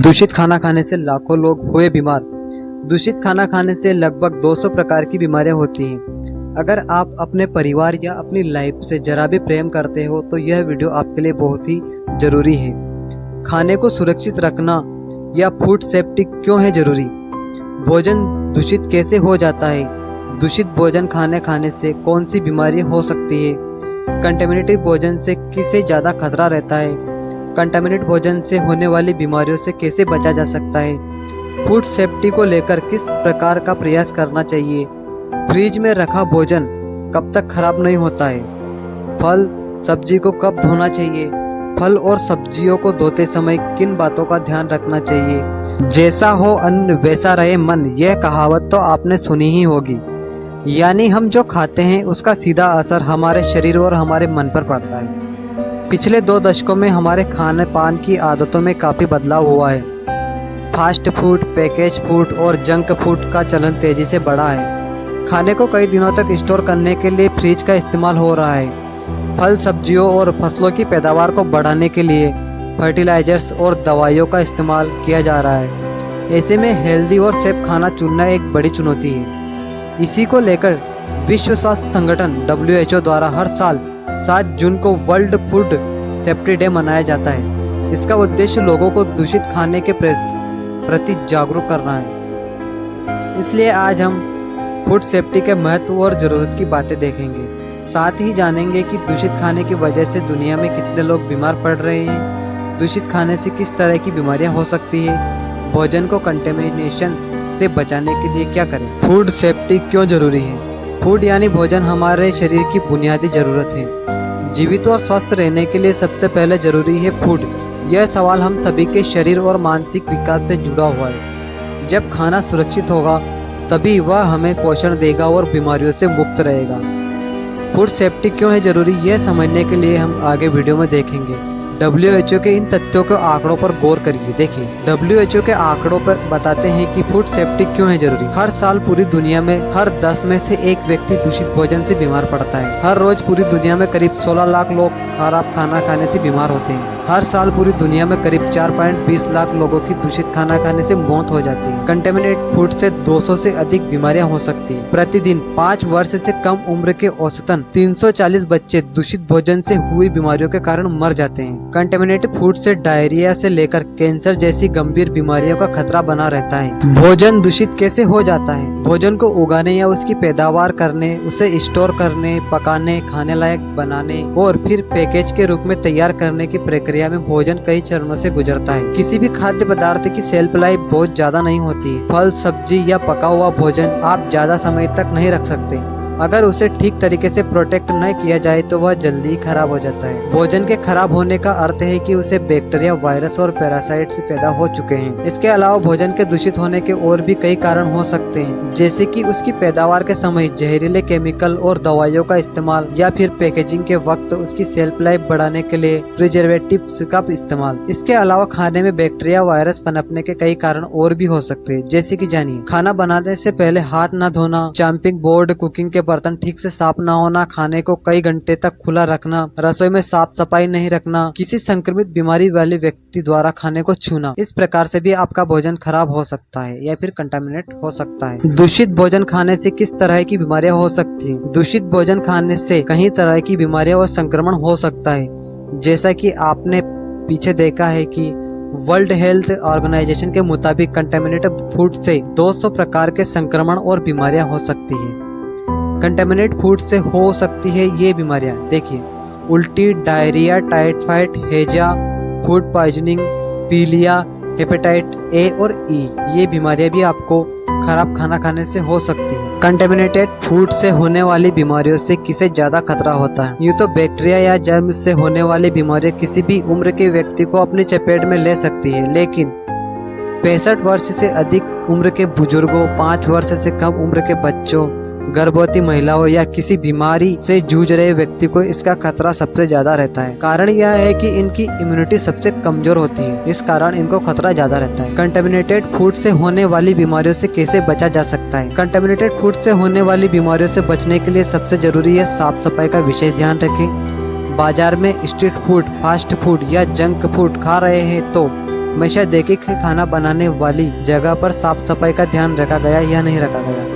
दूषित खाना खाने से लाखों लोग हुए बीमार। दूषित खाना खाने से लगभग 200 प्रकार की बीमारियां होती हैं। अगर आप अपने परिवार या अपनी लाइफ से जरा भी प्रेम करते हो तो यह वीडियो आपके लिए बहुत ही जरूरी है। खाने को सुरक्षित रखना या फूड सेफ्टी क्यों है जरूरी? भोजन दूषित कैसे हो जाता है? दूषित भोजन खाने से कौन सी बीमारी हो सकती है? कंटेमिनेटेड भोजन से किसे ज़्यादा खतरा रहता है? कंटामिनेट भोजन से होने वाली बीमारियों से कैसे बचा जा सकता है? फूड सेफ्टी को लेकर किस प्रकार का प्रयास करना चाहिए? फ्रिज में रखा भोजन कब तक खराब नहीं होता है? फल सब्जी को कब धोना चाहिए? फल और सब्जियों को धोते समय किन बातों का ध्यान रखना चाहिए? जैसा हो अन्न वैसा रहे मन, यह कहावत तो आपने सुनी ही होगी। यानी हम जो खाते हैं उसका सीधा असर हमारे शरीर और हमारे मन पर पड़ता है। पिछले 2 दशकों में हमारे खाने पान की आदतों में काफ़ी बदलाव हुआ है। फास्ट फूड, पैकेज फूड और जंक फूड का चलन तेज़ी से बढ़ा है। खाने को कई दिनों तक स्टोर करने के लिए फ्रिज का इस्तेमाल हो रहा है। फल सब्जियों और फसलों की पैदावार को बढ़ाने के लिए फर्टिलाइजर्स और दवाइयों का इस्तेमाल किया जा रहा है। ऐसे में हेल्दी और सेफ खाना चुनना एक बड़ी चुनौती है। इसी को लेकर विश्व स्वास्थ्य संगठन WHO द्वारा हर साल 7 जून को वर्ल्ड फूड सेफ्टी डे मनाया जाता है। इसका उद्देश्य लोगों को दूषित खाने के प्रति जागरूक करना है। इसलिए आज हम फूड सेफ्टी के महत्व और ज़रूरत की बातें देखेंगे। साथ ही जानेंगे कि दूषित खाने की वजह से दुनिया में कितने लोग बीमार पड़ रहे हैं, दूषित खाने से किस तरह की बीमारियां हो सकती है, भोजन को कंटेमिनेशन से बचाने के लिए क्या करें। फूड सेफ्टी क्यों जरूरी है? फूड यानी भोजन हमारे शरीर की बुनियादी ज़रूरत है। जीवित और स्वस्थ रहने के लिए सबसे पहले जरूरी है फूड। यह सवाल हम सभी के शरीर और मानसिक विकास से जुड़ा हुआ है। जब खाना सुरक्षित होगा तभी वह हमें पोषण देगा और बीमारियों से मुक्त रहेगा। फूड सेफ्टी क्यों है जरूरी, यह समझने के लिए हम आगे वीडियो में देखेंगे। WHO के इन तथ्यों के आंकड़ों पर गौर करिए। देखिए, WHO के आंकड़ों पर बताते हैं कि फूड सेफ्टी क्यों है जरूरी। हर साल पूरी दुनिया में हर 10 में से 1 व्यक्ति दूषित भोजन से बीमार पड़ता है। हर रोज पूरी दुनिया में करीब 16 लाख लोग खराब खाना खाने से बीमार होते हैं। हर साल पूरी दुनिया में करीब 4.20 लाख लोगों की दूषित खाना खाने से मौत हो जाती है। कंटेमिनेट फूड से 200 से अधिक बीमारियां हो सकती हैं। प्रतिदिन 5 वर्ष से कम उम्र के औसतन 340 बच्चे दूषित भोजन से हुई बीमारियों के कारण मर जाते हैं। कंटेमिनेटेड फूड से डायरिया से लेकर कैंसर जैसी गंभीर बीमारियों का खतरा बना रहता है। भोजन दूषित कैसे हो जाता है? भोजन को उगाने या उसकी पैदावार करने, उसे स्टोर करने, पकाने, खाने लायक बनाने और फिर पैकेज के रूप में तैयार करने की प्रक्रिया में भोजन कई चरणों से गुजरता है। किसी भी खाद्य पदार्थ की शेल्फ लाइफ बहुत ज्यादा नहीं होती है। फल सब्जी या पका हुआ भोजन आप ज्यादा समय तक नहीं रख सकते। अगर उसे ठीक तरीके से प्रोटेक्ट न किया जाए तो वह जल्दी ही खराब हो जाता है। भोजन के खराब होने का अर्थ है कि उसे बैक्टीरिया, वायरस और पैरासाइट्स पैदा हो चुके हैं। इसके अलावा भोजन के दूषित होने के और भी कई कारण हो सकते हैं, जैसे कि उसकी पैदावार के समय जहरीले केमिकल और दवाइयों का इस्तेमाल या फिर पैकेजिंग के वक्त उसकी शेल्फ लाइफ बढ़ाने के लिए प्रिजर्वेटिव्स का इस्तेमाल। इसके अलावा खाने में बैक्टीरिया, वायरस पनपने के कई कारण और भी हो सकते हैं, जैसे कि जानिए। खाना बनाने से पहले हाथ न धोना, चॉपिंग बोर्ड, कुकिंग के बर्तन ठीक से साफ ना होना, खाने को कई घंटे तक खुला रखना, रसोई में साफ सफाई नहीं रखना, किसी संक्रमित बीमारी वाले व्यक्ति द्वारा खाने को छूना, इस प्रकार से भी आपका भोजन खराब हो सकता है या फिर कंटामिनेट हो सकता है। दूषित भोजन खाने से किस तरह की बीमारियां हो सकती हैं? दूषित भोजन खाने से कई तरह की बीमारियां और संक्रमण हो सकता है। जैसा कि आपने पीछे देखा है कि वर्ल्ड हेल्थ ऑर्गेनाइजेशन के मुताबिक कंटेमिनेटेड फूड से 200 प्रकार के संक्रमण और बीमारियां हो सकती है। कंटेमिनेट फूड से हो सकती है ये बीमारियां, देखिए, उल्टी, डायरिया, टाइफाइड, हैजा, फूड पॉइजनिंग, पीलिया, हेपेटाइट A और E। ये बीमारियां भी आपको खराब खाना खाने से हो सकती है। कंटेमिनेटेड फूड से होने वाली बीमारियों से किसे ज्यादा खतरा होता है? यूँ तो बैक्टीरिया या जर्म से होने वाली बीमारियां किसी भी उम्र के व्यक्ति को अपनी चपेट में ले सकती है, लेकिन 65 वर्ष से अधिक उम्र के बुजुर्गों, 5 वर्ष से कम उम्र के बच्चों, गर्भवती महिलाओं या किसी बीमारी से जूझ रहे व्यक्ति को इसका खतरा सबसे ज्यादा रहता है। कारण यह है कि इनकी इम्यूनिटी सबसे कमजोर होती है, इस कारण इनको खतरा ज्यादा रहता है। कंटेमिनेटेड फूड से होने वाली बीमारियों से कैसे बचा जा सकता है? कंटेमिनेटेड फूड से होने वाली बीमारियों से बचने के लिए सबसे जरूरी है साफ सफाई का विशेष ध्यान रखें। बाजार में स्ट्रीट फूड, फास्ट फूड या जंक फूड खा रहे हैं तो हमेशा देखें कि खाना बनाने वाली जगह पर साफ सफाई का ध्यान रखा गया या नहीं रखा गया।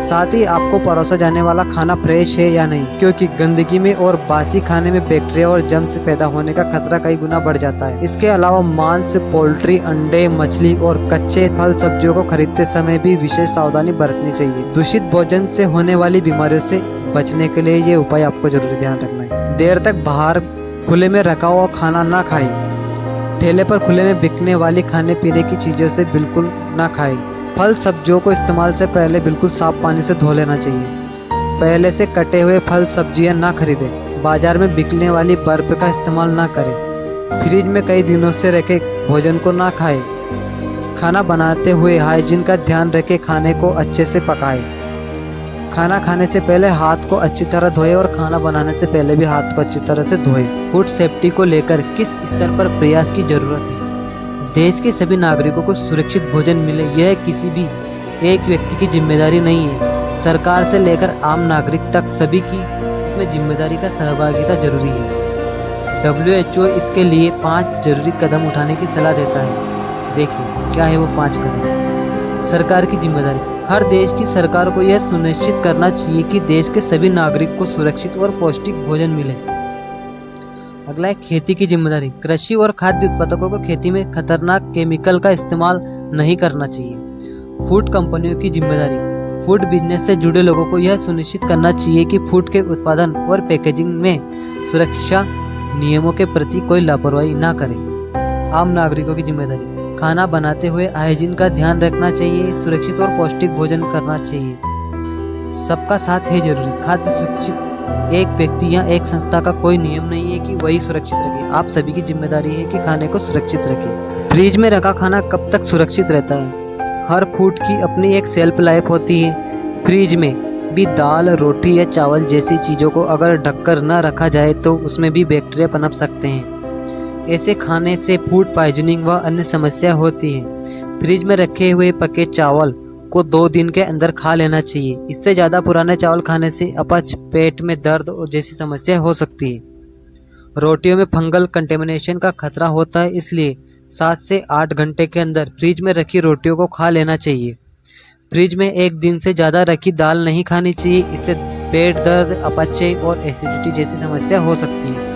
साथ ही आपको परोसा जाने वाला खाना फ्रेश है या नहीं, क्योंकि गंदगी में और बासी खाने में बैक्टीरिया और जर्म्स पैदा होने का खतरा कई गुना बढ़ जाता है। इसके अलावा मांस, पोल्ट्री, अंडे, मछली और कच्चे फल सब्जियों को खरीदते समय भी विशेष सावधानी बरतनी चाहिए। दूषित भोजन से होने वाली बीमारियों से बचने के लिए ये उपाय आपको जरूर ध्यान रखना है। देर तक बाहर खुले में रखा हुआ खाना ना खाएं। ठेले पर खुले में बिकने वाली खाने पीने की चीजों से बिल्कुल ना खाएं। फल सब्जियों को इस्तेमाल से पहले बिल्कुल साफ पानी से धो लेना चाहिए। पहले से कटे हुए फल सब्जियां ना खरीदें। बाजार में बिकने वाली बर्फ का इस्तेमाल ना करें। फ्रिज में कई दिनों से रखे भोजन को ना खाएं। खाना बनाते हुए हाइजीन का ध्यान रखें। खाने को अच्छे से पकाएं। खाना खाने से पहले हाथ को अच्छी तरह धोएं और खाना बनाने से पहले भी हाथ को अच्छी तरह से धोएं। फूड सेफ्टी को लेकर किस स्तर पर प्रयास की जरूरत है? देश के सभी नागरिकों को सुरक्षित भोजन मिले, यह किसी भी एक व्यक्ति की जिम्मेदारी नहीं है। सरकार से लेकर आम नागरिक तक सभी की इसमें जिम्मेदारी का सहभागिता जरूरी है। WHO इसके लिए 5 जरूरी कदम उठाने की सलाह देता है। देखिए क्या है वो 5 कदम। सरकार की जिम्मेदारी। हर देश की सरकार को यह सुनिश्चित करना चाहिए कि देश के सभी नागरिक को सुरक्षित और पौष्टिक भोजन मिले। अगला है खेती की जिम्मेदारी। कृषि और खाद्य उत्पादकों को खेती में खतरनाक केमिकल का इस्तेमाल नहीं करना चाहिए। फूड कंपनियों की जिम्मेदारी। फूड बिजनेस से जुड़े लोगों को यह सुनिश्चित करना चाहिए कि फूड के उत्पादन और पैकेजिंग में सुरक्षा नियमों के प्रति कोई लापरवाही ना करें। आम नागरिकों की जिम्मेदारी। खाना बनाते हुए हाइजीन का ध्यान रखना चाहिए। सुरक्षित और पौष्टिक भोजन करना चाहिए। सबका साथ है जरूरी। खाद्य सुरक्षित एक व्यक्ति या एक संस्था का कोई नियम नहीं है कि वही सुरक्षित रखे। आप सभी की जिम्मेदारी है कि खाने को सुरक्षित रखें। फ्रिज में रखा खाना कब तक सुरक्षित रहता है? हर फूड की अपनी एक शेल्फ लाइफ होती है। फ्रिज में भी दाल, रोटी या चावल जैसी चीज़ों को अगर ढककर न रखा जाए तो उसमें भी बैक्टीरिया पनप सकते हैं। ऐसे खाने से फूड पॉइजनिंग व अन्य समस्या होती है। फ्रिज में रखे हुए पके चावल को 2 दिन के अंदर खा लेना चाहिए। इससे ज़्यादा पुराने चावल खाने से अपच, पेट में दर्द और जैसी समस्या हो सकती है। रोटियों में फंगल कंटेमिनेशन का खतरा होता है, इसलिए 7 से 8 घंटे के अंदर फ्रिज में रखी रोटियों को खा लेना चाहिए। फ्रिज में 1 दिन से ज़्यादा रखी दाल नहीं खानी चाहिए। इससे पेट दर्द, अपच और एसिडिटी जैसी समस्या हो सकती है।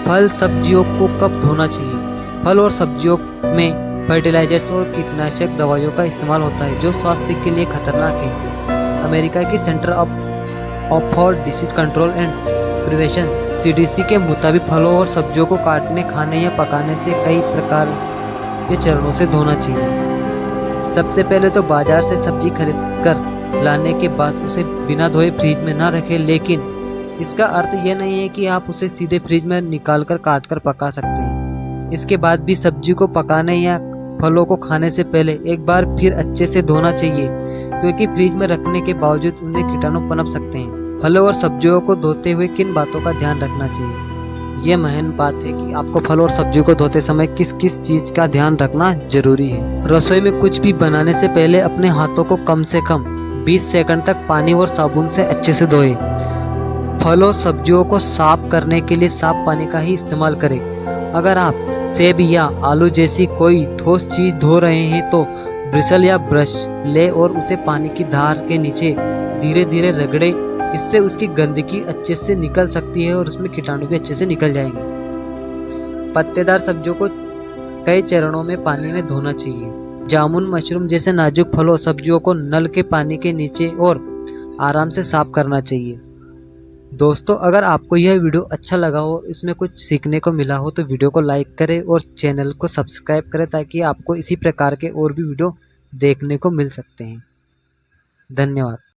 फल सब्जियों को कब धोना चाहिए? फल और सब्जियों में फर्टिलाइजर्स और कीटनाशक दवाइयों का इस्तेमाल होता है जो स्वास्थ्य के लिए खतरनाक है। अमेरिका की centre for disease control and prevention CDC के मुताबिक फलों और सब्जियों को काटने, खाने या पकाने से कई प्रकार के चरणों से धोना चाहिए। सबसे पहले तो बाजार से सब्जी खरीद कर लाने के बाद उसे बिना धोए फ्रिज में ना रखें, लेकिन इसका अर्थ यह नहीं है कि आप उसे सीधे फ्रिज में निकाल कर काट कर पका सकते हैं। इसके बाद भी सब्जी को पकाने या फलों को खाने से पहले एक बार फिर अच्छे से धोना चाहिए, क्योंकि फ्रिज में रखने के बावजूद उनमें कीटाणु पनप सकते हैं। फलों और सब्जियों को धोते हुए किन बातों का ध्यान रखना चाहिए? यह महत्वपूर्ण बात है कि आपको फल और सब्जियों को धोते समय किस किस चीज का ध्यान रखना जरूरी है। रसोई में कुछ भी बनाने से पहले अपने हाथों को कम से कम 20 सेकंड तक पानी और साबुन से अच्छे से धोएं। फलों सब्जियों को साफ करने के लिए साफ पानी का ही इस्तेमाल करें। अगर आप सेब या आलू जैसी कोई ठोस चीज धो रहे हैं तो ब्रिसल या ब्रश ले और उसे पानी की धार के नीचे धीरे धीरे रगड़े। इससे उसकी गंदगी अच्छे से निकल सकती है और उसमें कीटाणु भी अच्छे से निकल जाएंगे। पत्तेदार सब्जियों को कई चरणों में पानी में धोना चाहिए। जामुन, मशरूम जैसे नाजुक फलों सब्जियों को नल के पानी के नीचे और आराम से साफ करना चाहिए। दोस्तों, अगर आपको यह वीडियो अच्छा लगा हो, इसमें कुछ सीखने को मिला हो तो वीडियो को लाइक करें और चैनल को सब्सक्राइब करें ताकि आपको इसी प्रकार के और भी वीडियो देखने को मिल सकते हैं। धन्यवाद।